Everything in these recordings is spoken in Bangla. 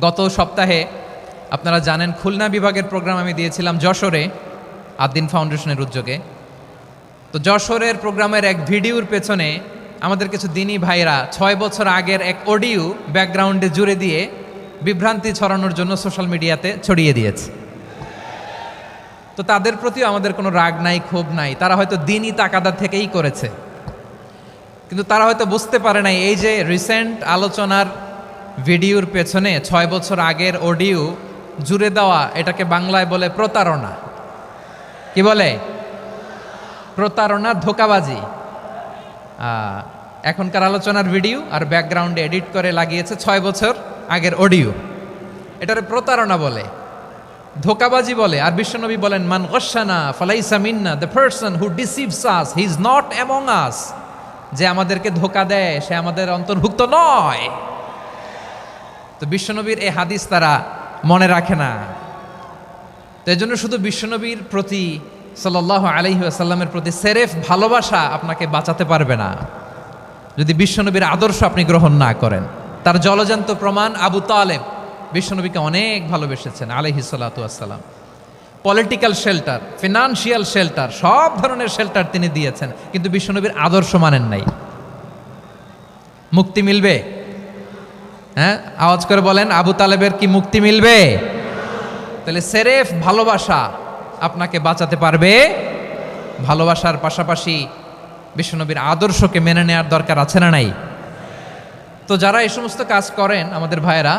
গত সপ্তাহে আপনারা জানেন খুলনা বিভাগের প্রোগ্রাম আমি দিয়েছিলাম যশোরে আদ্দিন ফাউন্ডেশনের উদ্যোগে। তো যশোরের প্রোগ্রামের এক ভিডিওর পেছনে আমাদের কিছু দিনী ভাইরা 6 বছর আগের এক অডিও ব্যাকগ্রাউন্ডে জুড়ে দিয়ে বিভ্রান্তি ছড়ানোর জন্য সোশ্যাল মিডিয়াতে ছড়িয়ে দিয়েছে। তো তাদের প্রতিও আমাদের কোনো রাগ নাই, ক্ষোভ নাই, তারা হয়তো দিনই তাকাদা থেকেই করেছে, কিন্তু তারা হয়তো বুঝতে পারে নাই এই যে রিসেন্ট আলোচনার ভিডিওর পেছনে 6 বছর আগের অডিও জুড়ে দেওয়া, এটাকে বাংলায় বলে প্রতারণা। কি বলে? প্রতারণা, ধোঁকাবাজি। এখনকার আলোচনার ভিডিও আর ব্যাকগ্রাউন্ডে এডিট করে লাগিয়েছে 6 বছর আগের অডিও। এটারে প্রতারণা বলে, ধোঁকাবাজি বলে। আর বিশ্বনবী বলেন, মান গশানা ফালাইসা মিন্না, the person who deceives us he is not among us. যে আমাদেরকে ধোঁকা দেয় সে আমাদের অন্তর্ভুক্ত নয়। তো বিশ্বনবীর এই হাদিস তারা মনে রাখে না। তো এই জন্য শুধু বিশ্বনবীর প্রতি সাল্লাল্লাহু আলাইহি ওয়াসাল্লামের প্রতি সেরেফ ভালোবাসা আপনাকে বাঁচাতে পারবে না যদি বিশ্বনবীর আদর্শ আপনি গ্রহণ না করেন। তার জলজান্ত প্রমাণ, আবু তালেব বিশ্বনবীকে অনেক ভালোবেসেছেন আলাইহিস সালাতু ওয়াসসালাম। পলিটিক্যাল শেল্টার, ফিনান্সিয়াল শেল্টার, সব ধরনের শেল্টার তিনি দিয়েছেন, কিন্তু বিশ্বনবীর আদর্শ মানেন নাই। মুক্তি মিলবে? হ্যাঁ, আওয়াজ করে বলেন, আবু তালেবের কি মুক্তি মিলবে? তাহলে সেরেফ ভালোবাসা আপনাকে বাঁচাতে পারবে। ভালোবাসার পাশাপাশি বিশ্বনবীর আদর্শকে মেনে নেওয়ার দরকার আছে না নাই? তো যারা এই সমস্ত কাজ করেন আমাদের ভাইয়েরা,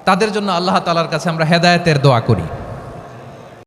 তাদের জন্য আল্লাহ তাআলার কাছে আমরা হেদায়েতের দোয়া করি।